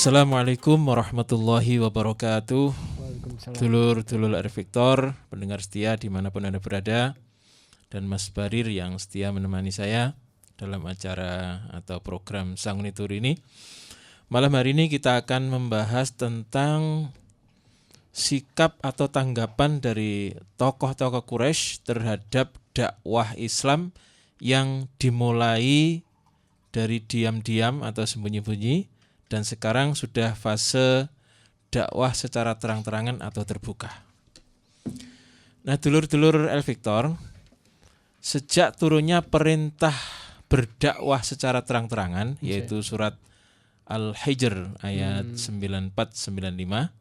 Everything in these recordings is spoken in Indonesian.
Assalamualaikum warahmatullahi wabarakatuh. Waalaikumsalam. Dulur-dulur R Victor, pendengar setia dimanapun Anda berada, dan Mas Barir yang setia menemani saya dalam acara atau program Sanguni Tur ini. Malam hari ini kita akan membahas tentang sikap atau tanggapan dari tokoh-tokoh Quraisy terhadap dakwah Islam yang dimulai dari diam-diam atau sembunyi-sembunyi, dan sekarang sudah fase dakwah secara terang-terangan atau terbuka. Nah, dulur-dulur El Victor, sejak turunnya perintah berdakwah secara terang-terangan, yaitu surat Al-Hijr ayat 94-95,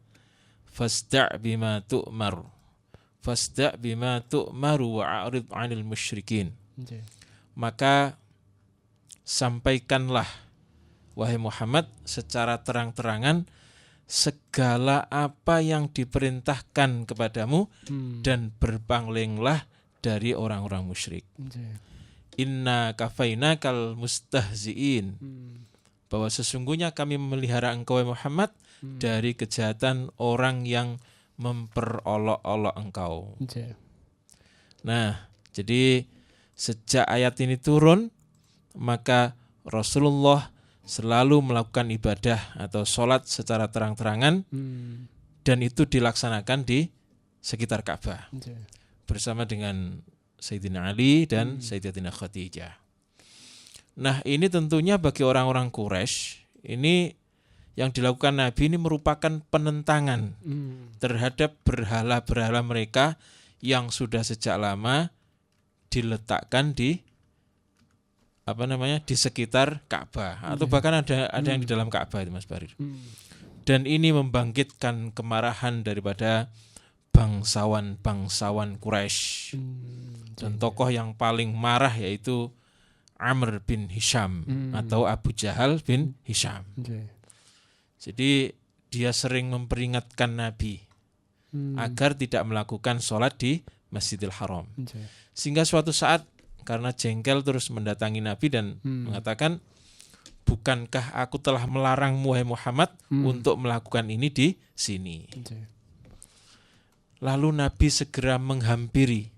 Fasda' bima tu'mar, Fasda' bima tu'maru wa'arid 'anil musyrikin. Maka sampaikanlah, wahai Muhammad, secara terang-terangan segala apa yang diperintahkan kepadamu dan berpalinglah dari orang-orang musyrik. Inna kafainakal mustahzi'in. Bahwa sesungguhnya kami memelihara engkau, wahai Muhammad, dari kejahatan orang yang memperolok-olok engkau. Nah, jadi sejak ayat ini turun, maka Rasulullah selalu melakukan ibadah atau sholat secara terang-terangan, dan itu dilaksanakan di sekitar Ka'bah bersama dengan Sayyidina Ali dan Sayyidatina Khadijah. Nah, ini tentunya bagi orang-orang Quraisy, ini yang dilakukan Nabi ini merupakan penentangan terhadap berhala-berhala mereka yang sudah sejak lama diletakkan di di sekitar Ka'bah, atau bahkan ada yang di dalam Ka'bah itu, Mas Barir. Dan ini membangkitkan kemarahan daripada bangsawan Quraisy. Dan tokoh yang paling marah yaitu Amr bin Hisham atau Abu Jahal bin Hisham. Jadi dia sering memperingatkan Nabi agar tidak melakukan sholat di Masjidil Haram. Sehingga suatu saat, karena jengkel, terus mendatangi Nabi dan mengatakan, bukankah aku telah melarangmu, wahai Muhammad, untuk melakukan ini di sini? Lalu Nabi segera menghampiri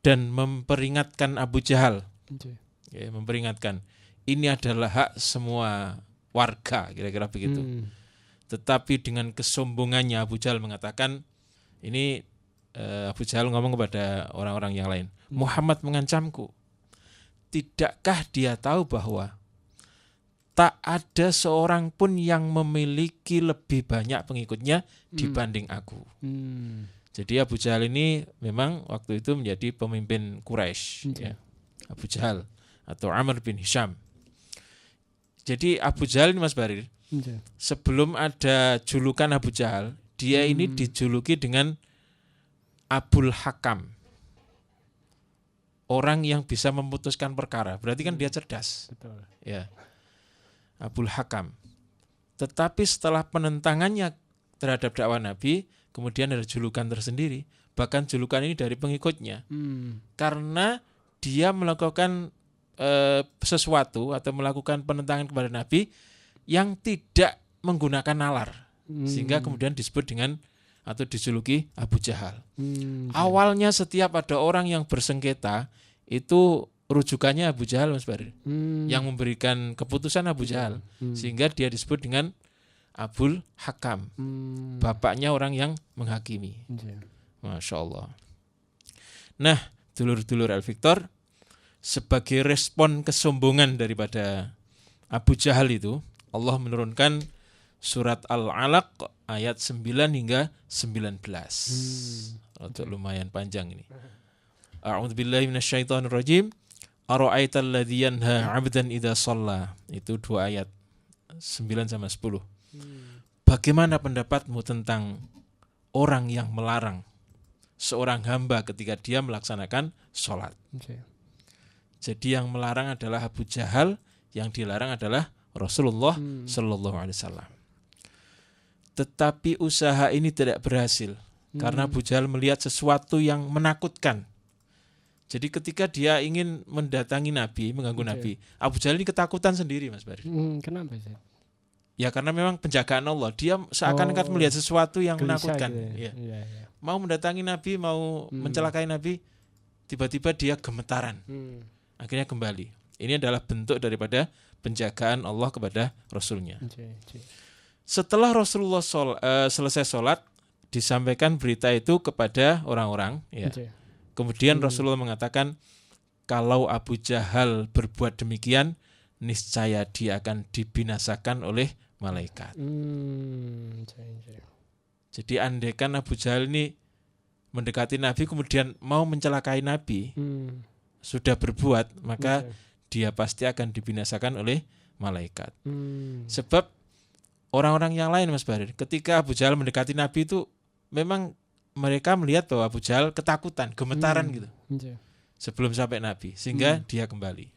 dan memperingatkan Abu Jahal. Memperingatkan, ini adalah hak semua warga, kira-kira begitu. Tetapi dengan kesombongannya Abu Jahal mengatakan, ini Abu Jahal ngomong kepada orang-orang yang lain, Muhammad mengancamku. Tidakkah dia tahu bahwa tak ada seorang pun yang memiliki lebih banyak pengikutnya dibanding aku. Jadi Abu Jahal ini memang waktu itu menjadi pemimpin Quraisy, ya. Abu Jahal atau Amr bin Hisham. Jadi Abu Jahal ini, Mas Barir, sebelum ada julukan Abu Jahal, dia ini dijuluki dengan Abul Hakam, orang yang bisa memutuskan perkara. Berarti kan dia cerdas. Betul. Ya, Abul Hakam. Tetapi setelah penentangannya terhadap dakwah Nabi, kemudian ada julukan tersendiri. Bahkan julukan ini dari pengikutnya, karena dia melakukan sesuatu atau melakukan penentangan kepada Nabi yang tidak menggunakan nalar, sehingga kemudian disebut dengan atau dijuluki Abu Jahal. Awalnya setiap ada orang yang bersengketa, itu rujukannya Abu Jahal, Mas Barir. Yang memberikan keputusan Abu Jahal. Sehingga dia disebut dengan Abul Hakam. Bapaknya orang yang menghakimi. Masya Allah. Nah, dulur-dulur El Victor, sebagai respon kesombongan daripada Abu Jahal itu, Allah menurunkan surat Al-Alaq ayat 9 hingga 19. Untuk lumayan panjang ini. A'udzubillahi minasyaitonirrajim. Ara'aital ladzi yanha 'abdan idza shalla. Itu 2 ayat 9 sama 10. Bagaimana pendapatmu tentang orang yang melarang seorang hamba ketika dia melaksanakan sholat? Jadi yang melarang adalah Abu Jahal, yang dilarang adalah Rasulullah Sallallahu Alaihi Wasallam. Tetapi usaha ini tidak berhasil karena Abu Jahal melihat sesuatu yang menakutkan. Jadi ketika dia ingin mendatangi Nabi, mengganggu Nabi, Abu Jahal ini ketakutan sendiri, Mas Bari. Kenapa sih? Ya karena memang penjagaan Allah. Dia seakan-akan melihat sesuatu yang menakutkan. Gitu ya. Ya. Mau mendatangi Nabi, mau mencelakai Nabi, tiba-tiba dia gemetaran. Akhirnya kembali. Ini adalah bentuk daripada penjagaan Allah kepada Rasulnya. Setelah Rasulullah selesai sholat, disampaikan berita itu kepada orang-orang. Ya. Kemudian Rasulullah mengatakan, kalau Abu Jahal berbuat demikian, niscaya dia akan dibinasakan oleh malaikat. Jadi andaikan Abu Jahal ini mendekati Nabi kemudian mau mencelakai Nabi, sudah berbuat, maka dia pasti akan dibinasakan oleh malaikat. Sebab orang-orang yang lain, Mas Barir, ketika Abu Jahal mendekati Nabi itu memang mereka melihat bahwa Abu Jahal ketakutan, gemetaran gitu. Sebelum sampai Nabi, sehingga dia kembali.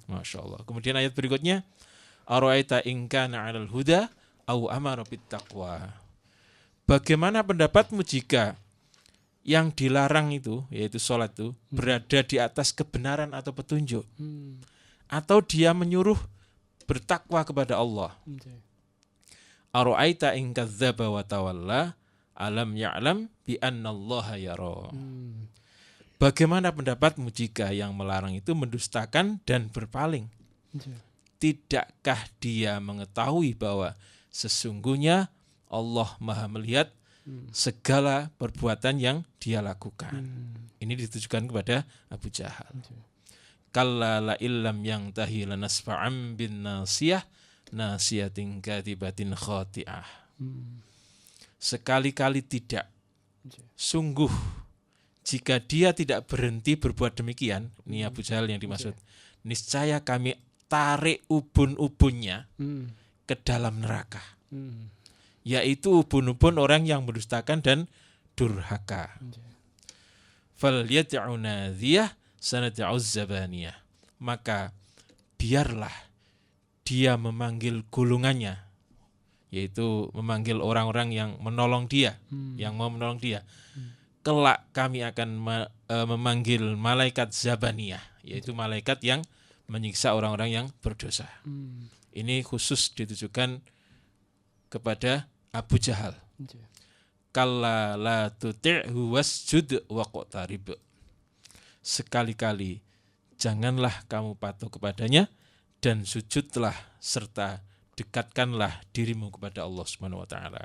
Masya Allah. Kemudian ayat berikutnya, Ara'aita in kana 'alal huda au amara bittaqwa. Bagaimana pendapatmu jika yang dilarang itu, yaitu sholat itu, berada di atas kebenaran atau petunjuk, atau dia menyuruh bertakwa kepada Allah. Ara'aita in kadzdzaba wa tawalla alam ya'lam bi annallaha yara. Bagaimana pendapatmu jika yang melarang itu mendustakan dan berpaling? Tidakkah dia mengetahui bahwa sesungguhnya Allah Maha melihat segala perbuatan yang dia lakukan? Ini ditujukan kepada Abu Jahal. Kalla la illam yantahi lanasfa'am bin nasiyah nasiyatin katibatin khati'ah. Sekali-kali tidak. Sungguh jika dia tidak berhenti berbuat demikian, ini Abu Jahal yang dimaksud, niscaya kami tarik ubun-ubunnya ke dalam neraka. Yaitu ubun-ubun orang yang mendustakan dan durhaka. Falyad'u nadhiyah sanad'uz zabaniyah. Maka biarlah dia memanggil gulungannya, yaitu memanggil orang-orang yang menolong dia, yang mau menolong dia. Kelak kami akan memanggil malaikat zabaniyah, yaitu malaikat yang menyiksa orang-orang yang berdosa. Ini khusus ditujukan kepada Abu Jahal. Kalla la tuti'hu wasjud waqtarib. Sekali-kali janganlah kamu patuh kepadanya dan sujudlah serta dekatkanlah dirimu kepada Allah Subhanahu wa taala.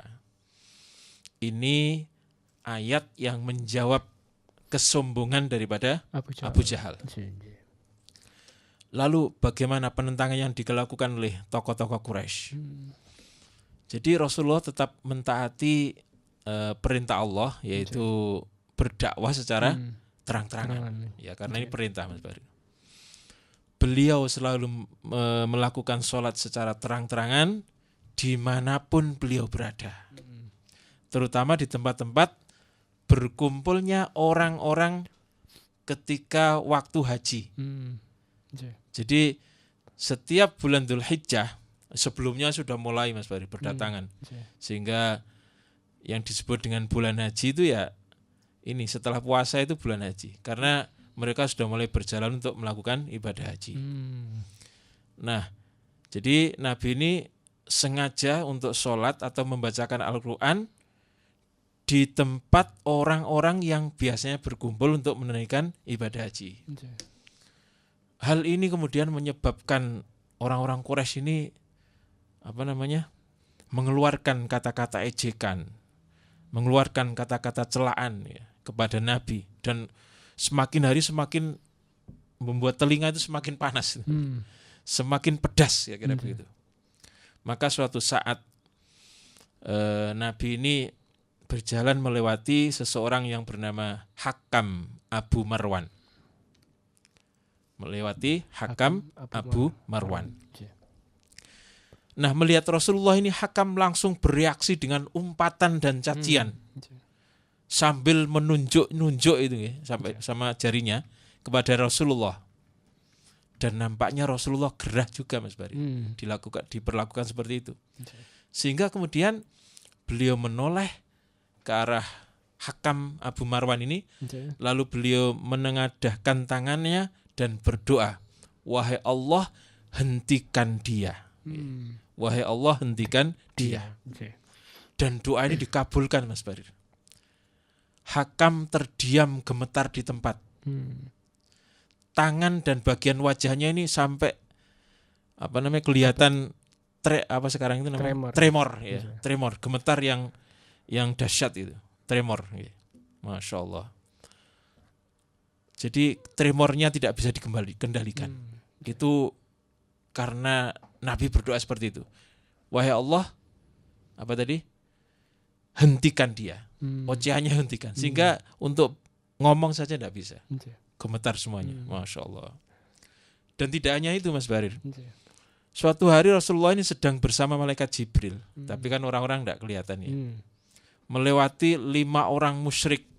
Ini ayat yang menjawab kesombongan daripada Abu Jahal. Lalu bagaimana penentangan yang dilakukan oleh tokoh-tokoh Quraisy? Jadi Rasulullah tetap mentaati perintah Allah, yaitu berdakwah secara terang-terangan. Ya, karena ini perintah, Mas Bari. Beliau selalu melakukan sholat secara terang-terangan dimanapun beliau berada. Terutama di tempat-tempat berkumpulnya orang-orang ketika waktu haji. Jadi setiap bulan Dzulhijjah sebelumnya sudah mulai, Mas Bari, berdatangan. Sehingga yang disebut dengan bulan haji itu ya ini, setelah puasa itu bulan haji. Karena mereka sudah mulai berjalan untuk melakukan ibadah haji. Nah, jadi Nabi ini sengaja untuk sholat atau membacakan Al-Quran di tempat orang-orang yang biasanya berkumpul untuk menunaikan ibadah haji. Hal ini kemudian menyebabkan orang-orang Quraisy ini mengeluarkan kata-kata ejekan, mengeluarkan kata-kata celaan ya, kepada Nabi, dan semakin hari semakin membuat telinga itu semakin panas, semakin pedas ya kira begitu. Maka suatu saat Nabi ini berjalan melewati seseorang yang bernama Hakam Abu Marwan. Melewati Hakam Abu Marwan. Nah, melihat Rasulullah ini, Hakam langsung bereaksi dengan umpatan dan cacian. Sambil menunjuk-nunjuk itu ya, sampai sama jarinya kepada Rasulullah. Dan nampaknya Rasulullah gerah juga, Mas Bari. Diperlakukan seperti itu. Sehingga kemudian beliau menoleh ke arah Hakam Abu Marwan ini, lalu beliau menengadahkan tangannya dan berdoa, wahai Allah, hentikan dia. Wahai Allah, hentikan dia. Dan doa ini dikabulkan, Mas Barir. Hakam terdiam gemetar di tempat. Tangan dan bagian wajahnya ini sampai kelihatan sekarang itu namanya tremor ya. Tremor, gemetar yang dahsyat itu. Tremor ya. Masya Allah. Jadi tremornya tidak bisa dikendalikan. Itu karena Nabi berdoa seperti itu. Wahai Allah, hentikan dia. Ocehannya hentikan. Sehingga untuk ngomong saja tidak bisa. Gemetar semuanya. Masya Allah. Dan tidak hanya itu, Mas Barir. Suatu hari Rasulullah ini sedang bersama malaikat Jibril. Tapi kan orang-orang tidak kelihatan ya. Melewati 5 orang musyrik.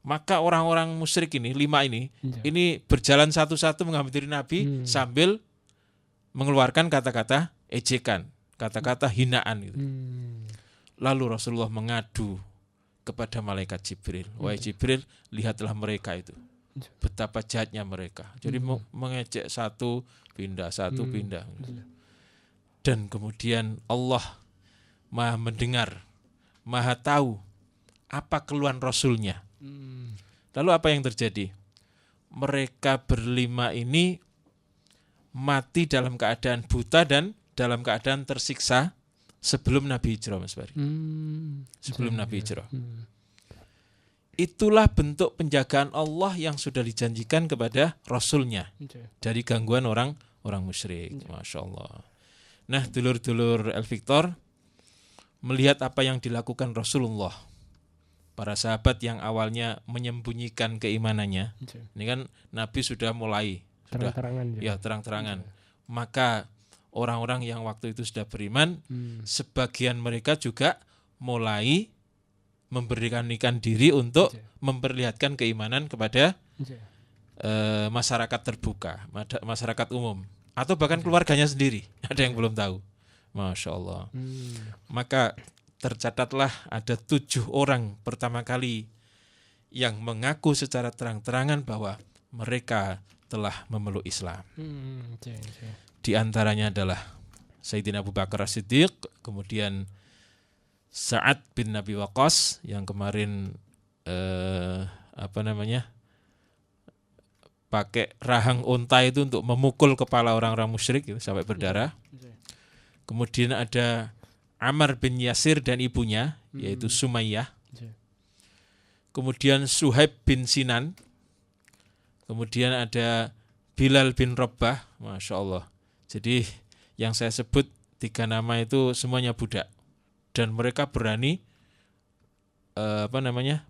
Maka orang-orang musyrik ini, 5 ini berjalan satu-satu menghampiri Nabi sambil mengeluarkan kata-kata ejekan, kata-kata hinaan gitu. Lalu Rasulullah mengadu kepada malaikat Jibril. Wahai Jibril, lihatlah mereka itu. Betapa jahatnya mereka. Jadi mengejek satu, pindah. Dan kemudian Allah Maha mendengar, Maha tahu apa keluhan Rasulnya. Lalu apa yang terjadi? Mereka berlima ini mati dalam keadaan buta dan dalam keadaan tersiksa sebelum Nabi hijrah, Mas Bari. Sebelum Nabi hijrah. Itulah bentuk penjagaan Allah yang sudah dijanjikan kepada Rasulnya dari gangguan orang musyrik. Masya Allah. Nah, dulur-dulur El Victor, melihat apa yang dilakukan Rasulullah, para sahabat yang awalnya menyembunyikan keimanannya, ini kan Nabi sudah mulai terang-terangan. Maka orang-orang yang waktu itu sudah beriman, sebagian mereka juga mulai memberanikan diri untuk memperlihatkan keimanan kepada masyarakat terbuka, masyarakat umum, atau bahkan keluarganya sendiri. Ada yang belum tahu. Masya Allah. Maka tercatatlah ada 7 orang pertama kali yang mengaku secara terang-terangan bahwa mereka telah memeluk Islam. Di antaranya adalah Sayyidina Abu Bakar As-Siddiq, kemudian Sa'ad bin Abi Waqqas yang kemarin pakai rahang unta itu untuk memukul kepala orang-orang musyrik itu sampai berdarah. Kemudian ada Ammar bin Yasir dan ibunya yaitu Sumayyah. Kemudian Suhaib bin Sinan. Kemudian ada Bilal bin Rabah. Masya Allah. Jadi yang saya sebut 3 nama itu semuanya budak. Dan mereka berani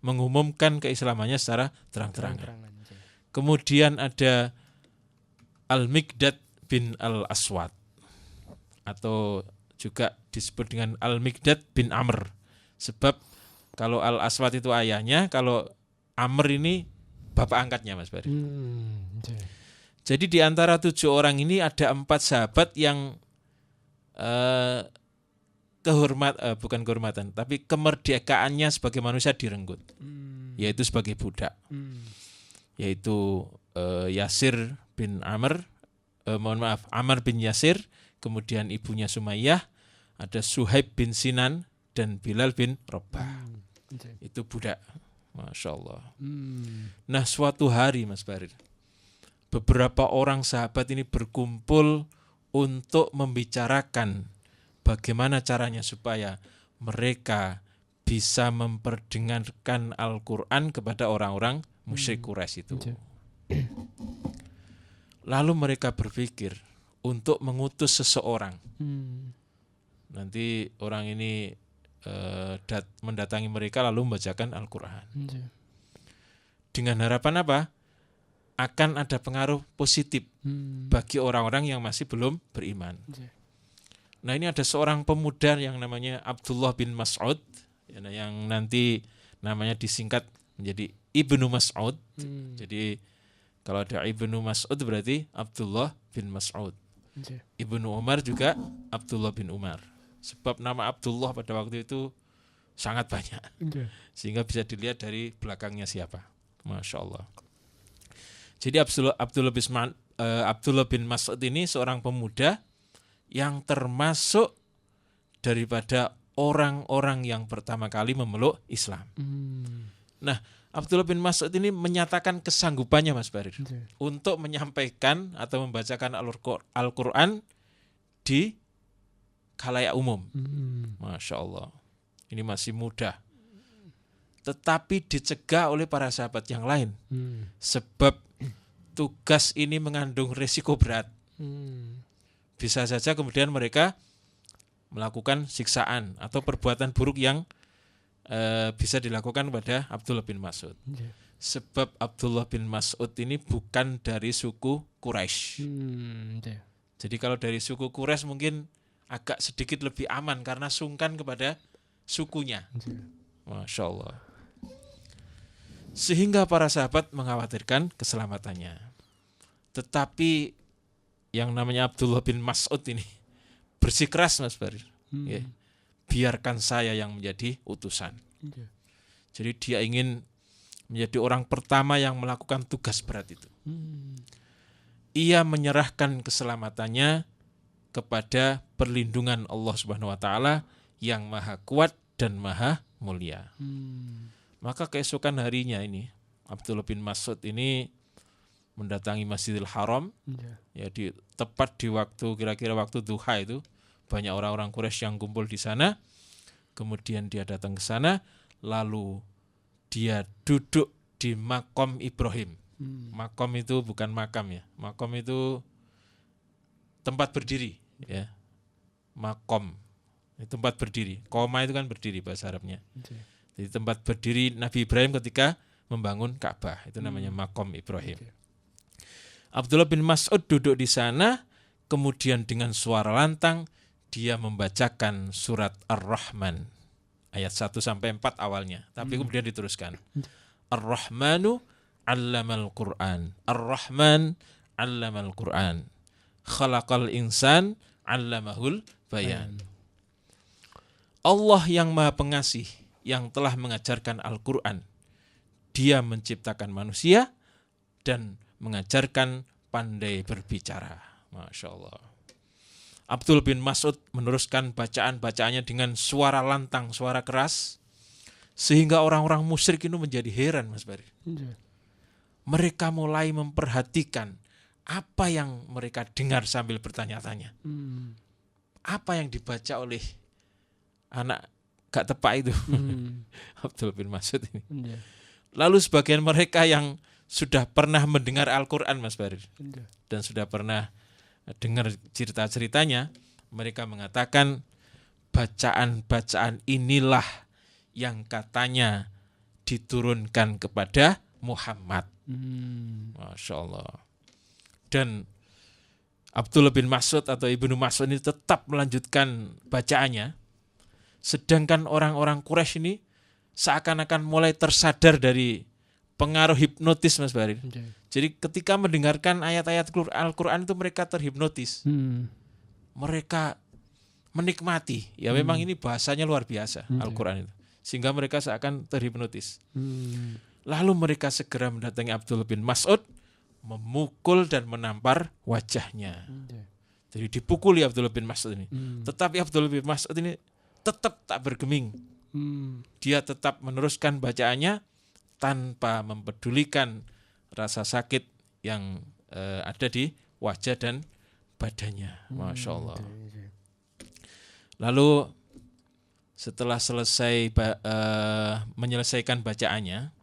mengumumkan keislamannya secara terang-terangan. Kemudian ada Al-Miqdad bin Al-Aswad, atau juga disebut dengan Al-Miqdad bin Amr. Sebab kalau Al-Aswad itu ayahnya, kalau Amr ini bapak angkatnya, Mas Bari. Jadi di antara 7 orang ini ada 4 sahabat yang bukan kehormatan, tapi kemerdekaannya sebagai manusia direnggut, yaitu sebagai budak, yaitu Yasir bin Amr, Ammar bin Yasir, kemudian ibunya Sumayyah, ada Suhaib bin Sinan dan Bilal bin Rabah. Itu budak, Masya Allah. Nah, suatu hari, Mas Barir, beberapa orang sahabat ini berkumpul untuk membicarakan bagaimana caranya supaya mereka bisa memperdengarkan Al-Quran kepada orang-orang musyrik Quraisy itu. Lalu mereka berpikir untuk mengutus seseorang. Nanti orang ini mendatangi mereka lalu membacakan Al-Quran. Dengan harapan apa? Akan ada pengaruh positif bagi orang-orang yang masih belum beriman. Nah, ini ada seorang pemuda yang namanya Abdullah bin Mas'ud, yang nanti namanya disingkat menjadi Ibnu Mas'ud. Jadi kalau ada Ibnu Mas'ud berarti Abdullah bin Mas'ud. Ibnu Umar juga Abdullah bin Umar. Sebab nama Abdullah pada waktu itu sangat banyak, sehingga bisa dilihat dari belakangnya siapa. Masya Allah. Jadi Abdullah bin Mas'ud ini seorang pemuda yang termasuk daripada orang-orang yang pertama kali memeluk Islam. Nah, Abdullah bin Mas'ud ini menyatakan kesanggupannya, Mas Barir, untuk menyampaikan atau membacakan Al-Quran di khalayak umum. Masya Allah, ini masih muda. Tetapi dicegah oleh para sahabat yang lain. Sebab tugas ini mengandung risiko berat. Bisa saja kemudian mereka melakukan siksaan atau perbuatan buruk yang bisa dilakukan pada Abdullah bin Mas'ud. Sebab Abdullah bin Mas'ud ini bukan dari suku Quraisy. Jadi kalau dari suku Quraisy mungkin agak sedikit lebih aman karena sungkan kepada sukunya. Masya Allah. Sehingga para sahabat mengkhawatirkan keselamatannya. Tetapi yang namanya Abdullah bin Mas'ud ini bersikeras, Mas Barir. Ya, biarkan saya yang menjadi utusan. Jadi dia ingin menjadi orang pertama yang melakukan tugas berat itu. Ia menyerahkan keselamatannya kepada perlindungan Allah Subhanahu wa taala yang maha kuat dan maha mulia. Maka keesokan harinya ini Abdullah bin Mas'ud ini mendatangi Masjidil Haram. Ya, tepat di waktu kira-kira waktu duha itu banyak orang-orang Quraisy yang kumpul di sana. Kemudian dia datang ke sana, lalu dia duduk di makom Ibrahim. Makom itu bukan makam ya. Makom itu tempat berdiri ya. Makom itu tempat berdiri. Koma itu kan berdiri bahasa Arabnya. Jadi tempat berdiri Nabi Ibrahim ketika membangun Ka'bah, itu namanya makom Ibrahim. Abdullah bin Mas'ud duduk di sana, kemudian dengan suara lantang dia membacakan surat Ar-Rahman ayat 1-4 awalnya, tapi kemudian diteruskan. Ar-Rahmanu 'allamal Qur'an. Ar-Rahman 'allamal Qur'an. Khalaqal insan 'allamahul bayan. Allah yang Maha Pengasih yang telah mengajarkan Al-Quran. Dia menciptakan manusia dan mengajarkan pandai berbicara. Masya Allah. Abdul bin Mas'ud meneruskan bacaan-bacaannya dengan suara lantang, suara keras, sehingga orang-orang musyrik itu menjadi heran, Mas Bari. Mereka mulai memperhatikan apa yang mereka dengar sambil bertanya-tanya. Apa yang dibaca oleh anak gak tepak itu, Abdul bin Mas'ud ini. Lalu sebagian mereka yang sudah pernah mendengar Al-Quran, Mas Barir, dan sudah pernah dengar cerita-ceritanya, mereka mengatakan bacaan-bacaan inilah yang katanya diturunkan kepada Muhammad. Masya Allah. Dan Abdullah bin Mas'ud atau Ibnu Mas'ud ini tetap melanjutkan bacaannya. Sedangkan orang-orang Quraisy ini seakan-akan mulai tersadar dari pengaruh hipnotis, Mas Barir. Jadi ketika mendengarkan ayat-ayat Al-Quran itu mereka terhipnotis. Mereka menikmati. Ya memang ini bahasanya luar biasa, Al-Quran itu. Sehingga mereka seakan terhipnotis. Lalu mereka segera mendatangi Abdullah bin Mas'ud, memukul dan menampar wajahnya. Jadi dipukuli Abdullah bin Mas'ud ini. Tetapi Abdullah bin Mas'ud ini tetap tak bergeming. Dia tetap meneruskan bacaannya tanpa mempedulikan rasa sakit yang ada di wajah dan badannya. Masya Allah. Lalu setelah selesai menyelesaikan bacaannya,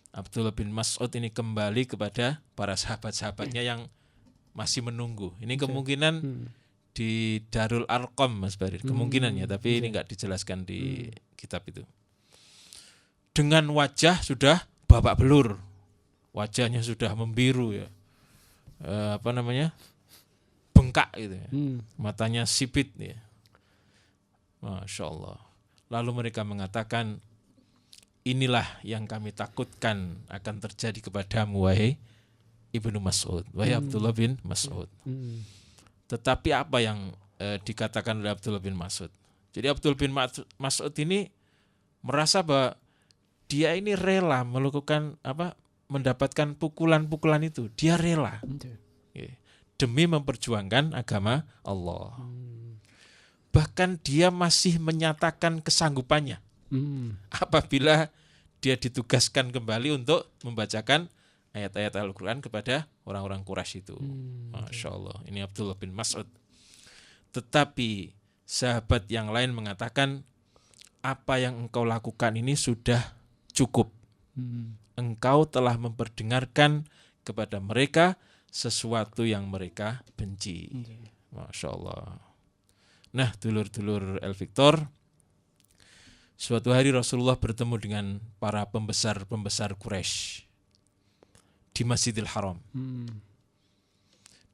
Abdullah bin Mas'ud ini kembali kepada para sahabat-sahabatnya yang masih menunggu. Ini kemungkinan di Darul Arqam, Mas Barir, kemungkinannya, tapi ini enggak dijelaskan di kitab itu. Dengan wajah sudah babak belur, wajahnya sudah membiru ya, bengkak gitu ya, matanya sipit ya. Masya Allah. Lalu mereka mengatakan, inilah yang kami takutkan akan terjadi kepadamu, wahai Ibnu Mas'ud, wahai Abdullah bin Mas'ud. Tetapi apa yang dikatakan oleh Abdullah bin Mas'ud? Jadi Abdullah bin Mas'ud ini merasa bahwa dia ini rela melakukan mendapatkan pukulan-pukulan itu. Dia rela. demi memperjuangkan agama Allah. Bahkan dia masih menyatakan kesanggupannya apabila dia ditugaskan kembali untuk membacakan ayat-ayat Al-Quran kepada orang-orang Quraisy itu. Masya Allah, ini Abdullah bin Mas'ud. Tetapi sahabat yang lain mengatakan, apa yang engkau lakukan ini sudah cukup. Engkau telah memperdengarkan kepada mereka sesuatu yang mereka benci. Masya Allah. Nah, dulur-dulur El Victor, suatu hari Rasulullah bertemu dengan para pembesar-pembesar Quraisy di Masjidil Haram.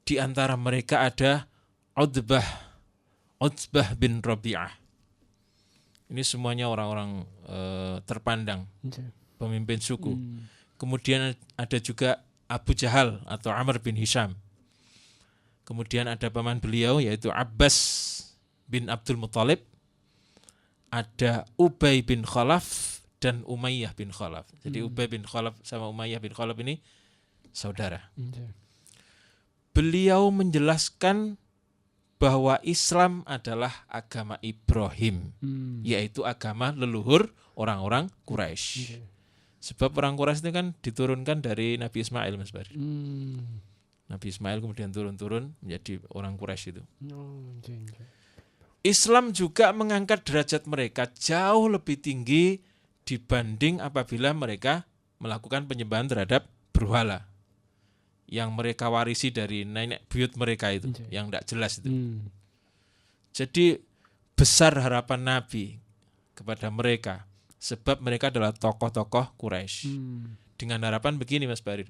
Di antara mereka ada Utbah bin Rabi'ah. Ini semuanya orang-orang terpandang, pemimpin suku. Kemudian ada juga Abu Jahal atau Amr bin Hisham. Kemudian ada paman beliau yaitu Abbas bin Abdul Muthalib. Ada Ubay bin Khalaf dan Umayyah bin Khalaf. Jadi Ubay bin Khalaf sama Umayyah bin Khalaf ini saudara. Beliau menjelaskan bahwa Islam adalah agama Ibrahim, yaitu agama leluhur orang-orang Quraisy. Sebab orang Quraisy itu kan diturunkan dari Nabi Ismail, Mas Bari. Nabi Ismail kemudian turun-turun menjadi orang Quraisy itu. Islam juga mengangkat derajat mereka jauh lebih tinggi dibanding apabila mereka melakukan penyembahan terhadap berhala yang mereka warisi dari nenek buyut mereka itu, yang tidak jelas itu. Jadi besar harapan Nabi kepada mereka, sebab mereka adalah tokoh-tokoh Quraisy. Dengan harapan begini, Mas Barir,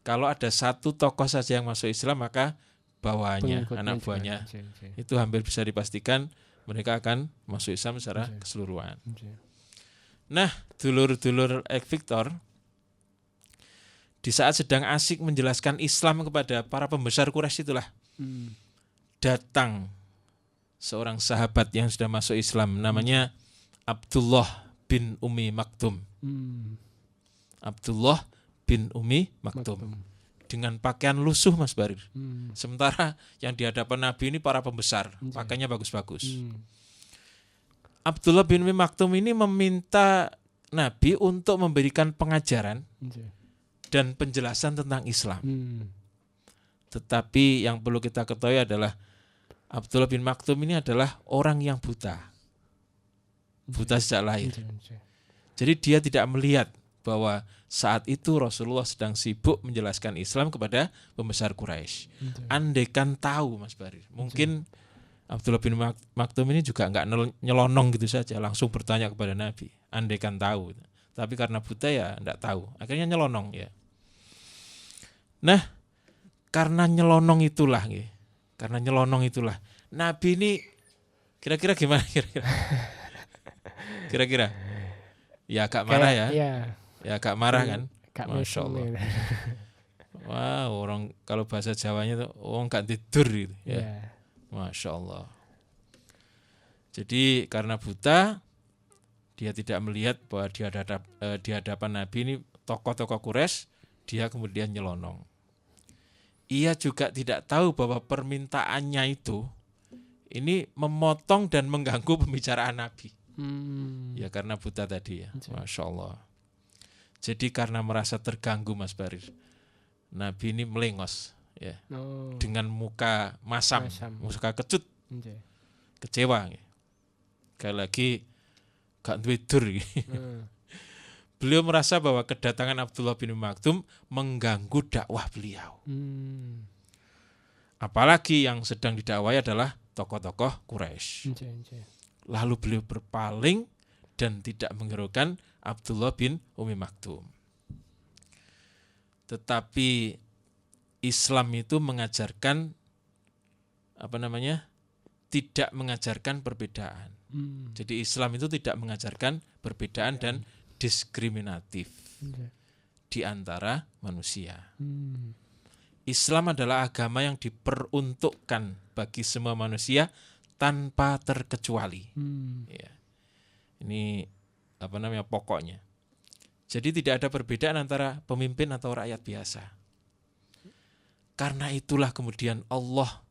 kalau ada satu tokoh saja yang masuk Islam, maka bawahannya, anak buahnya, itu hampir bisa dipastikan mereka akan masuk Islam secara keseluruhan. Nah, dulur-dulur Ek Victor, di saat sedang asik menjelaskan Islam kepada para pembesar Quraisy itulah datang seorang sahabat yang sudah masuk Islam, namanya Abdullah bin Umi Maktum. Abdullah bin Umi Maktum. Dengan pakaian lusuh, Mas Barir. Sementara yang di hadapan Nabi ini para pembesar, pakaiannya bagus-bagus. Abdullah bin Umi Maktum ini meminta Nabi untuk memberikan pengajaran dan penjelasan tentang Islam. Tetapi yang perlu kita ketahui adalah Abdullah bin Maktum ini adalah orang yang buta. Buta sejak lahir. Jadi dia tidak melihat bahwa saat itu Rasulullah sedang sibuk menjelaskan Islam kepada pembesar Quraisy. Andaikan tahu, Mas Barir, mungkin Abdullah bin Maktum ini juga enggak nyelonong gitu saja, langsung bertanya kepada Nabi. Andaikan tahu. Tapi karena buta ya enggak tahu. Akhirnya nyelonong ya. Nah, karena nyelonong itulah Nabi ini kira-kira gimana kira-kira? Kira-kira ya agak marah ya. Ya agak marah kan? Masya Allah. Wow, orang kalau bahasa Jawanya tuh orang gak tidur gitu ya. Masya Allah. Jadi karena buta, dia tidak melihat bahwa di hadapan Nabi ini tokoh-tokoh Quraisy, dia kemudian nyelonong. Ia juga tidak tahu bahwa permintaannya itu ini memotong dan mengganggu pembicaraan Nabi. Ya karena buta tadi ya. Masya Allah. Jadi karena merasa terganggu, Mas Barir, Nabi ini melengos ya, dengan muka masam, muka kecut, kecewa. Sekali lagi gak tidur. Beliau merasa bahwa kedatangan Abdullah bin Maktum mengganggu dakwah beliau. Apalagi yang sedang didakwai adalah tokoh-tokoh Quraisy. Lalu beliau berpaling dan tidak menghiraukan Abdullah bin Umi Maktum. Tetapi Islam itu mengajarkan tidak mengajarkan perbedaan. Jadi Islam itu tidak mengajarkan perbedaan dan diskriminatif di antara manusia. Islam adalah agama yang diperuntukkan bagi semua manusia tanpa terkecuali. Ya. Ini pokoknya. Jadi tidak ada perbedaan antara pemimpin atau rakyat biasa. Karena itulah kemudian Allah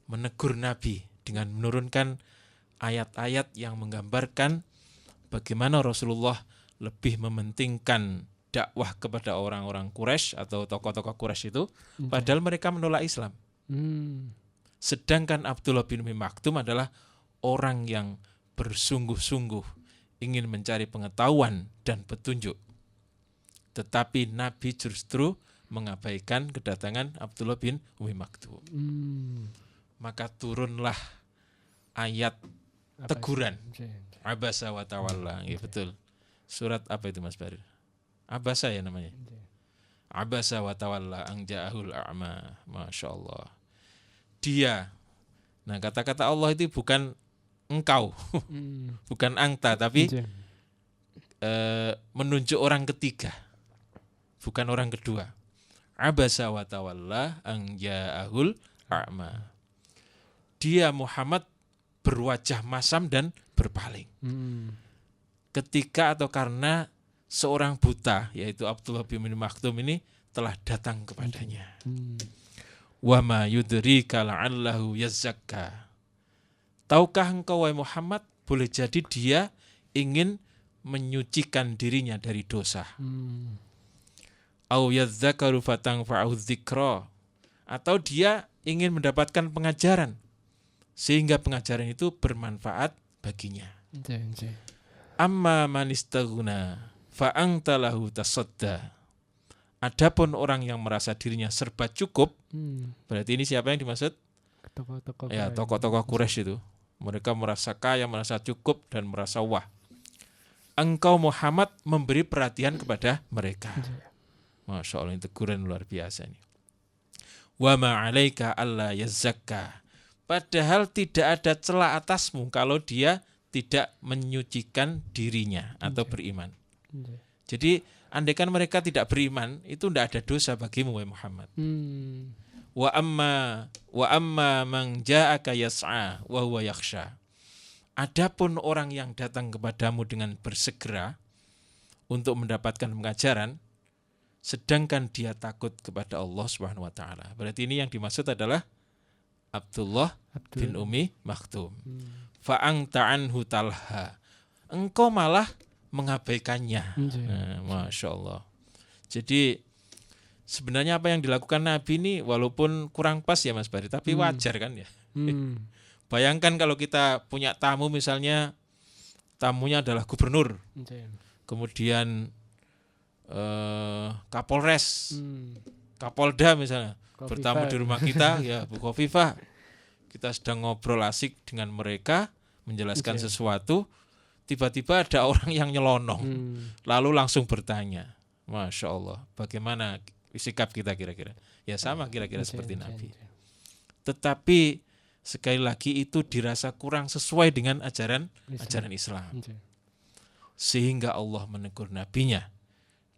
menegur Nabi dengan menurunkan ayat-ayat yang menggambarkan bagaimana Rasulullah lebih mementingkan dakwah kepada orang-orang Quraisy atau tokoh-tokoh Quraisy itu, padahal mereka menolak Islam. Sedangkan Abdullah bin Umi Maktum adalah orang yang bersungguh-sungguh ingin mencari pengetahuan dan petunjuk. Tetapi Nabi justru mengabaikan kedatangan Abdullah bin Umi Maktum. Maka turunlah ayat teguran. Abasa wa tawalla. Ya, betul. Surat apa itu Mas Barir? Abasa ya namanya. Abasa wa tawalla ang ja'ahul a'ma. Masya Allah. Dia. Nah, kata-kata Allah itu bukan engkau. Bukan angta, tapi menunjuk orang ketiga. Bukan orang kedua. Abasa wa tawalla ang ja'ahul a'ma. Dia Muhammad berwajah masam dan berpaling. Ketika atau karena seorang buta, yaitu Abdullah bin Maktum ini telah datang kepadanya. Wa ma yudrika la'allahu yazzakka. Tahukah engkau wahai Muhammad, boleh jadi dia ingin menyucikan dirinya dari dosa. Au yadzakaru fatanfa'u dzikra, atau dia ingin mendapatkan pengajaran sehingga pengajaran itu bermanfaat baginya. Amma man istaghna fa anta lahu tasadda. Adapun orang yang merasa dirinya serba cukup, berarti ini siapa yang dimaksud? Tokoh-tokoh Ya, tokoh-tokoh Quraisy itu. Mereka merasa kaya, merasa cukup dan merasa wah. Engkau Muhammad memberi perhatian kepada mereka. Masya Allah, ini teguran luar biasa nih. Wa ma 'alaika alla yazzakka. Padahal tidak ada celah atasmu kalau dia tidak menyucikan dirinya atau beriman. Jadi andaikan mereka tidak beriman, itu tidak ada dosa bagimu wahai Muhammad. Wa amma man ja'aka yas'a wa huwa yakhsha. Adapun orang yang datang kepadamu dengan bersegera untuk mendapatkan pengajaran, sedangkan dia takut kepada Allah Subhanahu wa taala. Berarti ini yang dimaksud adalah Abdullah bin Umi Maktum. Fa'angta anhu talha. Engkau malah mengabaikannya. Masya Allah. Jadi sebenarnya apa yang dilakukan Nabi ini walaupun kurang pas ya Mas Bari, tapi wajar kan ya. Bayangkan kalau kita punya tamu, misalnya tamunya adalah gubernur, kemudian Kapolres, Kapolda misalnya, bertamu di rumah kita, ya Bu Khofifah, kita sedang ngobrol asik dengan mereka, menjelaskan sesuatu, tiba-tiba ada orang yang nyelonong, lalu langsung bertanya, Masya Allah, bagaimana sikap kita kira-kira? Ya sama kira-kira seperti Nabi. Tetapi sekali lagi itu dirasa kurang sesuai dengan ajaran Islam. Sehingga Allah menegur nabinya,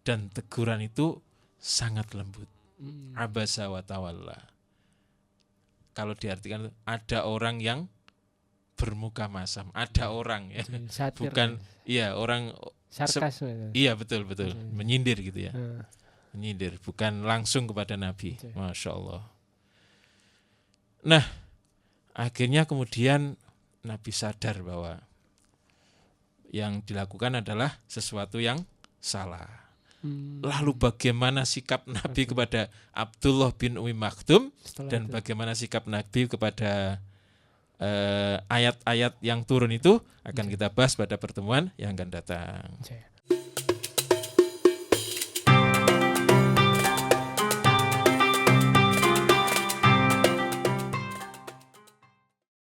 dan teguran itu sangat lembut. Abasa wa tawalla. Kalau diartikan ada orang yang bermuka masam, ada orang ya. Satir, bukan iya orang sarkas. Iya betul menyindir gitu ya. Menyindir, bukan langsung kepada Nabi. Masya Allah. Nah, akhirnya kemudian Nabi sadar bahwa yang dilakukan adalah sesuatu yang salah. Lalu bagaimana sikap Nabi kepada Abdullah bin Umi Maktum dan bagaimana sikap Nabi kepada ayat-ayat yang turun itu akan kita bahas pada pertemuan yang akan datang.